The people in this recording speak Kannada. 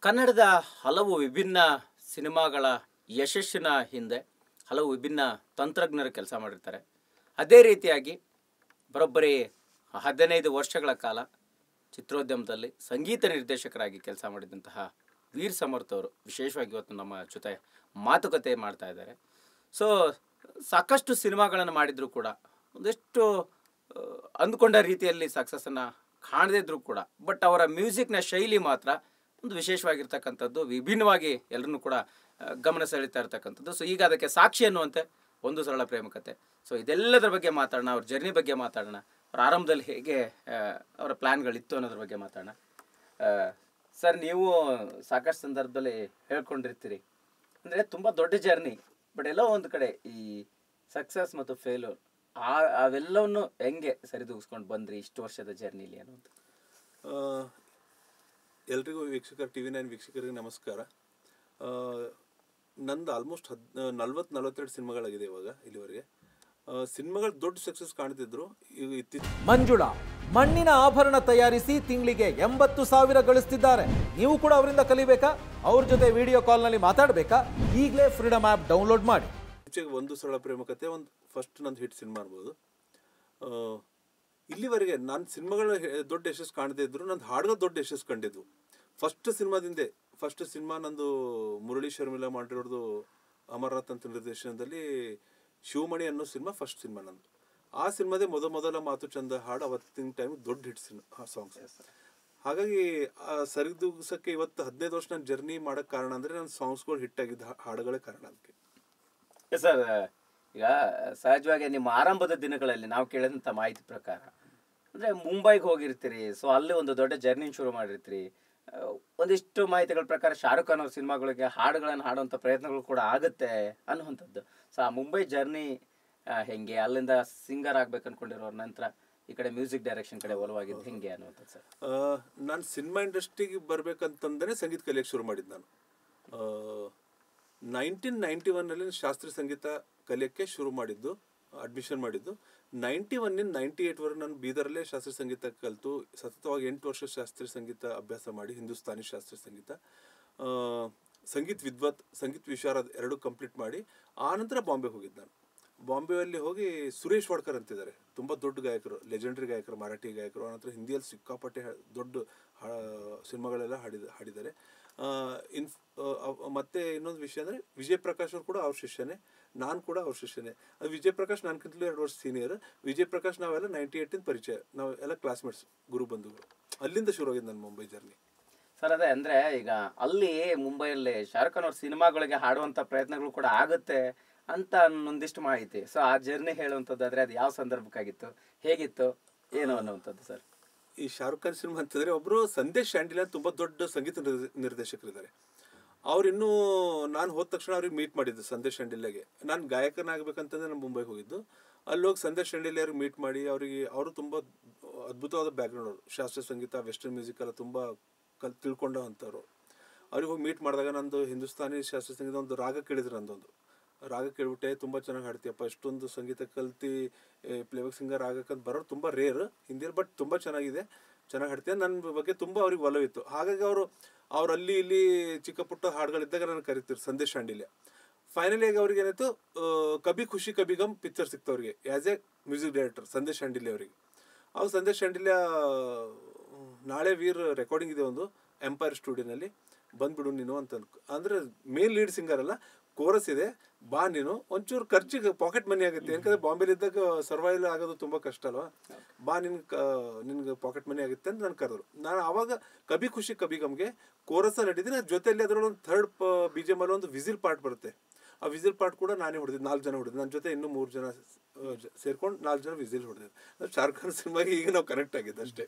ಕನ್ನಡದ ಹಲವು ವಿಭಿನ್ನ ಸಿನಿಮಾಗಳ ಯಶಸ್ಸಿನ ಹಿಂದೆ ಹಲವು ವಿಭಿನ್ನ ತಂತ್ರಜ್ಞರು ಕೆಲಸ ಮಾಡಿರ್ತಾರೆ. ಅದೇ ರೀತಿಯಾಗಿ ಬರೋಬ್ಬರಿ 15 ವರ್ಷಗಳ ಕಾಲ ಚಿತ್ರೋದ್ಯಮದಲ್ಲಿ ಸಂಗೀತ ನಿರ್ದೇಶಕರಾಗಿ ಕೆಲಸ ಮಾಡಿದಂತಹ ವೀರ್ ಸಮರ್ಥ್ ಅವರು ವಿಶೇಷವಾಗಿ ಇವತ್ತು ನಮ್ಮ ಜೊತೆ ಮಾತುಕತೆ ಮಾಡ್ತಾ ಇದ್ದಾರೆ. ಸೊ ಸಾಕಷ್ಟು ಸಿನಿಮಾಗಳನ್ನು ಮಾಡಿದರೂ ಕೂಡ ಒಂದಷ್ಟು ಅಂದ್ಕೊಂಡ ರೀತಿಯಲ್ಲಿ ಸಕ್ಸಸ್ಸನ್ನು ಕಾಣದಿದ್ರೂ ಕೂಡ ಬಟ್ ಅವರ ಮ್ಯೂಸಿಕ್ನ ಶೈಲಿ ಮಾತ್ರ ಒಂದು ವಿಶೇಷವಾಗಿರ್ತಕ್ಕಂಥದ್ದು, ವಿಭಿನ್ನವಾಗಿ ಎಲ್ಲರನ್ನೂ ಕೂಡ ಗಮನ ಸೆಳೀತಾ ಇರ್ತಕ್ಕಂಥದ್ದು. ಸೊ ಈಗ ಅದಕ್ಕೆ ಸಾಕ್ಷಿ ಅನ್ನುವಂತೆ ಒಂದು ಸರಳ ಪ್ರೇಮ ಕಥೆ. ಸೊ ಇದೆಲ್ಲದರ ಬಗ್ಗೆ ಮಾತಾಡೋಣ, ಅವ್ರ ಜರ್ನಿ ಬಗ್ಗೆ ಮಾತಾಡೋಣ, ಅವ್ರ ಆರಂಭದಲ್ಲಿ ಹೇಗೆ ಅವರ ಪ್ಲ್ಯಾನ್ಗಳಿತ್ತು ಅನ್ನೋದ್ರ ಬಗ್ಗೆ ಮಾತಾಡೋಣ. ಸರ್, ನೀವು ಸಾಕಷ್ಟು ಸಂದರ್ಭದಲ್ಲಿ ಹೇಳ್ಕೊಂಡಿರ್ತೀರಿ ಅಂದರೆ ತುಂಬ ದೊಡ್ಡ ಜರ್ನಿ, ಬಟ್ ಎಲ್ಲೋ ಒಂದು ಕಡೆ ಈ ಸಕ್ಸಸ್ ಮತ್ತು ಫೇಲ್ಯೂರ್ ಅವೆಲ್ಲವನ್ನು ಹೆಂಗೆ ಸರಿದೂಗಿಸ್ಕೊಂಡು ಬಂದ್ರಿ ಇಷ್ಟು ವರ್ಷದ ಜರ್ನಿಲಿ ಅನ್ನೋದು? ಎಲ್ರಿಗೂ ವೀಕ್ಷಕರು, TV9 ವೀಕ್ಷಕರಿಗೆ ನಮಸ್ಕಾರ. ನಂದು ಆಲ್ಮೋಸ್ಟ್ 40-42 ಸಿನಿಮಾಗಳಾಗಿದೆ ಇವಾಗ ಇಲ್ಲಿವರೆಗೆ. ಸಿನಿಮಾಗಳು ದೊಡ್ಡ ಸಕ್ಸಸ್ ಕಾಣ್ತಿದ್ರು. ಈಗ ಮಂಜುಳಾ ಮಣ್ಣಿನ ಆಭರಣ ತಯಾರಿಸಿ ತಿಂಗಳಿಗೆ 80,000 ಗಳಿಸ್ತಿದ್ದಾರೆ. ನೀವು ಕೂಡ ಅವರಿಂದ ಕಲಿಬೇಕಾ? ಅವ್ರ ಜೊತೆ ವಿಡಿಯೋ ಕಾಲ್ನಲ್ಲಿ ಮಾತಾಡಬೇಕಾ? ಈಗಲೇ ಫ್ರೀಡಮ್ ಆ್ಯಪ್ ಡೌನ್ಲೋಡ್ ಮಾಡಿ. ಒಂದು ಸರಳ ಪ್ರೇಮ ಕಥೆ ಒಂದು ಫಸ್ಟ್ ನಂದು ಹಿಟ್ ಸಿನಿಮಾ ಅನ್ಬೋದು. ಇಲ್ಲಿವರೆಗೆ ನಾನು ಸಿನಿಮಾಗಳ ದೊಡ್ಡ ಯಶಸ್ಸು ಕಾಣದೇ ಇದ್ರು ನಂದು ಹಾಡುಗಳು ದೊಡ್ಡ ಯಶಸ್ಸು ಕಂಡಿದ್ವು. ಫಸ್ಟ್ ಸಿನಿಮಾ ನಂದು ಮುರಳಿ ಶರ್ಮಿಲಾ ಮಾಡಿರೋದು ಅಮರನಾಥ್ ಅಂತ ನಿರ್ದೇಶನದಲ್ಲಿ ಶಿವಮಣಿ ಅನ್ನೋ ಸಿನಿಮಾ ಫಸ್ಟ್ ಸಿನಿಮಾ ನಂದು. ಆ ಸಿನಿಮಾದೇ ಮೊದಲ ಮಾತು ಚಂದ ಹಾಡು ಅವತ್ತಿನ ಟೈಮ್ ದೊಡ್ಡ ಹಿಟ್ ಸಾಂಗ್ಸ್. ಹಾಗಾಗಿ ಸರಿದೂಗಿಸೋಕ್ಕೆ ಇವತ್ತು 15 ವರ್ಷ ನಾನು ಜರ್ನಿ ಮಾಡೋಕ್ಕೆ ಕಾರಣ ಅಂದರೆ ನನ್ನ ಸಾಂಗ್ಸ್ಗಳು ಹಿಟ್ ಆಗಿದ್ದ ಹಾಡುಗಳೇ ಕಾರಣ ಅದಕ್ಕೆ. ಸರ್, ಈಗ ಸಹಜವಾಗಿ ನಿಮ್ಮ ಆರಂಭದ ದಿನಗಳಲ್ಲಿ ನಾವು ಕೇಳಿದಂಥ ಮಾಹಿತಿ ಪ್ರಕಾರ ಅಂದರೆ ಮುಂಬೈಗೆ ಹೋಗಿರ್ತೀರಿ. ಸೊ ಅಲ್ಲಿ ಒಂದು ದೊಡ್ಡ ಜರ್ನಿ ಶುರು ಮಾಡಿರ್ತೀರಿ. ಒಂದಿಷ್ಟು ಮಾಹಿತಿಗಳ ಪ್ರಕಾರ ಶಾರುಖ್ ಖಾನ್ ಅವ್ರ ಸಿನಿಮಾಗಳಿಗೆ ಹಾಡುಗಳನ್ನು ಹಾಡುವಂಥ ಪ್ರಯತ್ನಗಳು ಕೂಡ ಆಗುತ್ತೆ ಅನ್ನುವಂಥದ್ದು. ಸೊ ಆ ಮುಂಬೈ ಜರ್ನಿ ಹೆಂಗೆ, ಅಲ್ಲಿಂದ ಸಿಂಗರ್ ಆಗ್ಬೇಕು ಅನ್ಕೊಂಡಿರೋ ನಂತರ ಈ ಕಡೆ ಮ್ಯೂಸಿಕ್ ಡೈರೆಕ್ಷನ್ ಕಡೆ ಒಲವಾಗಿದ್ದು ಹೆಂಗೆ ಅನ್ನುವಂಥದ್ದು ಸರ್? ನಾನು ಸಿನಿಮಾ ಇಂಡಸ್ಟ್ರಿಗೆ ಬರ್ಬೇಕಂತಂದೇ ಸಂಗೀತ ಕಲಿಯೋಕ್ಕೆ ಶುರು ಮಾಡಿದ್ದು. ನಾನು 1991ನಲ್ಲಿ ಶಾಸ್ತ್ರೀಯ ಸಂಗೀತ ಕಲಿಯೋಕ್ಕೆ ಶುರು ಮಾಡಿದ್ದು, ಅಡ್ಮಿಷನ್ ಮಾಡಿದ್ದು. 91 98ವರೆಗೆ ನಾನು ಬೀದರಲ್ಲೇ ಶಾಸ್ತ್ರೀಯ ಸಂಗೀತ ಕಲಿತು ಸತತವಾಗಿ 8 ವರ್ಷ ಶಾಸ್ತ್ರೀಯ ಸಂಗೀತ ಅಭ್ಯಾಸ ಮಾಡಿ ಹಿಂದೂಸ್ತಾನಿ ಶಾಸ್ತ್ರೀಯ ಸಂಗೀತ, ಸಂಗೀತ್ ವಿದ್ವತ್, ಸಂಗೀತ್ ವಿಶಾರದ್ 2 ಕಂಪ್ಲೀಟ್ ಮಾಡಿ ಆನಂತರ ಬಾಂಬೆಗೆ ಹೋಗಿದ್ದು. ನಾನು ಬಾಂಬೆಯಲ್ಲಿ ಹೋಗಿ ಸುರೇಶ್ ವಾಡ್ಕರ್ ಅಂತಿದ್ದಾರೆ, ತುಂಬ ದೊಡ್ಡ ಗಾಯಕರು, ಲೆಜೆಂಡ್ರಿ ಗಾಯಕರು, ಮರಾಠಿ ಗಾಯಕರು. ಆನಂತರ ಹಿಂದಿಯಲ್ಲಿ ಸಿಕ್ಕಾಪಟ್ಟೆ ದೊಡ್ಡ ಸಿನಿಮಾಗಳೆಲ್ಲ ಹಾಡಿದ್ದಾರೆ. ಮತ್ತೆ ಇನ್ನೊಂದು ವಿಷಯ ಅಂದರೆ ವಿಜಯ್ ಪ್ರಕಾಶ್ ಅವರು ಕೂಡ ಅವ್ರ ಶಿಷ್ಯನೇ, ನಾನು ಕೂಡ ಅವ್ರ ಶಿಷ್ಯನೇ. ಅದು ವಿಜಯ್ ಪ್ರಕಾಶ್ ನನಗಿಂತಲೂ 2 ವರ್ಷ ಸೀನಿಯರ್. ವಿಜಯ್ ಪ್ರಕಾಶ್ ನಾವೆಲ್ಲ 98 ಪರಿಚಯ, ನಾವು ಎಲ್ಲ ಕ್ಲಾಸ್ಮೇಟ್ಸ್, ಗುರು ಬಂಧುಗಳು. ಅಲ್ಲಿಂದ ಶುರು ಆಗಿದೆ ನನ್ನ ಮುಂಬೈ ಜರ್ನಿ. ಸರ್, ಅದೇ ಅಂದರೆ ಈಗ ಅಲ್ಲಿ ಮುಂಬೈಯಲ್ಲಿ ಶಾರುಖ್ ಖಾನ್ ಅವ್ರ ಸಿನಿಮಾಗಳಿಗೆ ಹಾಡುವಂಥ ಪ್ರಯತ್ನಗಳು ಕೂಡ ಆಗುತ್ತೆ ಅಂತ ಒಂದಿಷ್ಟು ಮಾಹಿತಿ. ಸೊ ಆ ಜರ್ನಿ ಹೇಳುವಂಥದ್ದಾದರೆ ಅದು ಯಾವ ಸಂದರ್ಭಕ್ಕಾಗಿತ್ತು, ಹೇಗಿತ್ತು, ಏನು ಅನ್ನುವಂಥದ್ದು ಸರ್? ಈ ಶಾರುಖ್ ಖಾನ್ ಸಿನಿಮಾ ಅಂತಂದರೆ ಒಬ್ಬರು ಸಂದೇಶ್ ಶಾಂಡಿಲ್ ಅಂತ ತುಂಬ ದೊಡ್ಡ ಸಂಗೀತ ನಿರ್ದೇಶಕರಿದ್ದಾರೆ. ಅವ್ರಿನ್ನೂ ನಾನು ಹೋದ ತಕ್ಷಣ ಅವ್ರಿಗೆ ಮೀಟ್ ಮಾಡಿದ್ದು ಸಂದೇಶ್ ಶಾಂಡಿಲ್ಯಾಗೆ. ನಾನು ಗಾಯಕನಾಗಬೇಕಂತಂದ್ರೆ ನಾನು ಮುಂಬೈಗೆ ಹೋಗಿದ್ದು. ಅಲ್ಲಿ ಹೋಗಿ ಸಂದೇಶ್ ಶಾಂಡಿಲ್ ಅವ್ರಿಗೆ ಮೀಟ್ ಮಾಡಿ ಅವರು ತುಂಬ ಅದ್ಭುತವಾದ ಬ್ಯಾಕ್ಗ್ರೌಂಡ್, ಅವರು ಶಾಸ್ತ್ರೀಯ ಸಂಗೀತ, ವೆಸ್ಟರ್ನ್ ಮ್ಯೂಸಿಕ್ ಎಲ್ಲ ತುಂಬ ತಿಳ್ಕೊಂಡ ಅಂಥವ್ರು. ಅವ್ರಿಗೆ ಹೋಗಿ ಮೀಟ್ ಮಾಡಿದಾಗ ನಂದು ಹಿಂದೂಸ್ತಾನಿ ಶಾಸ್ತ್ರೀಯ ಸಂಗೀತ ಒಂದು ರಾಗ ಕೇಳಿದ್ರು. ನಂದೊಂದು ರಾಗ ಕೇಳ್ಬಿಟ್ಟೆ, ತುಂಬ ಚೆನ್ನಾಗಿ ಹಾಡ್ತೀಯಪ್ಪ, ಇಷ್ಟೊಂದು ಸಂಗೀತ ಕಲ್ತು ಪ್ಲೇಬ್ಯಾಕ್ ಸಿಂಗರ್ ಆಗಕ್ಕಂತ ಬರೋರು ತುಂಬ ರೇರ್ ಹಿಂದಿಯಲ್ಲಿ, ಬಟ್ ತುಂಬ ಚೆನ್ನಾಗಿದೆ, ಚೆನ್ನಾಗಿ ಹಾಡ್ತೀಯ, ನನ್ನ ಬಗ್ಗೆ ತುಂಬ ಅವ್ರಿಗೆ ಒಲವಿತ್ತು. ಹಾಗಾಗಿ ಅವ್ರು ಅಲ್ಲಿ ಇಲ್ಲಿ ಚಿಕ್ಕ ಪುಟ್ಟ ಹಾಡುಗಳಿದ್ದಾಗ ನನಗೆ ಕರಿತಿರು ಸಂದೇಶ್ ಶಾಂಡಿಲ್ಯ. ಫೈನಲಿಯಾಗಿ ಅವ್ರಿಗೆ ಏನಾಯಿತು, ಕಭಿ ಖುಷಿ ಕಭಿ ಗಮ್ ಪಿಕ್ಚರ್ ಸಿಕ್ತು ಅವ್ರಿಗೆ as A music director Sandesh Shandilya ಅವರಿಗೆ. ಅವ್ರು ಸಂದೇಶ್ ಶಾಂಡಿಲ್ಯ ನಾಳೆ ವೀರ್ ರೆಕಾರ್ಡಿಂಗ್ ಇದೆ ಒಂದು ಎಂಪೈರ್ ಸ್ಟುಡಿಯೋನಲ್ಲಿ, ಬಂದ್ಬಿಡು ನೀನು ಅಂತ. ಅಂದರೆ ಮೇನ್ ಲೀಡ್ ಸಿಂಗರ್ ಅಲ್ಲ, ಕೋರಸ್ ಇದೆ, ಬಾ ನೀನು, ಒಂಚೂರು ಖರ್ಚಿಗೆ ಪಾಕೆಟ್ ಮನಿ ಆಗುತ್ತೆ. ಯಾಕಂದರೆ ಬಾಂಬೆಲಿದ್ದಾಗ ಸರ್ವೈವಲ್ ಆಗೋದು ತುಂಬ ಕಷ್ಟ ಅಲ್ವಾ, ಬಾ ನಿನ್ಗೆ ಪಾಕೆಟ್ ಮನಿ ಆಗುತ್ತೆ ಅಂತ ನಾನು ಕರೆದ್ರು. ನಾನು ಆವಾಗ ಕಭಿ ಖುಷಿ ಕಭಿ ಗಮ್ಗೆ ಕೋರಸ್ ನಡೀತೀನಿ, ಜೊತೆಯಲ್ಲಿ ಅದರೊಳಗೆ ಒಂದು ಥರ್ಡ್ BGM ಅಲ್ಲಿ ಒಂದು ವಿಸಿಲ್ ಪಾರ್ಟ್ ಬರುತ್ತೆ. ಆ ವಿಸಿಲ್ ಪಾರ್ಟ್ ಕೂಡ ನಾನೇ ಹೊಡೆದಿದ್ದು, 4 ಜನ ಹೊಡೆದಿದ್ದು, ನನ್ನ ಜೊತೆ ಇನ್ನೂ 3 ಜನ ಸೇರ್ಕೊಂಡು 4 ಜನ ವಿಸಿಲ್ ಹೊಡೆದಿದ್ದು. ಶಾರುಖ್ ಖಾನ್ ಸಿನಿಮಾಗೆ ಈಗ ನಾವು ಕನೆಕ್ಟ್ ಆಗಿದ್ದು ಅಷ್ಟೇ.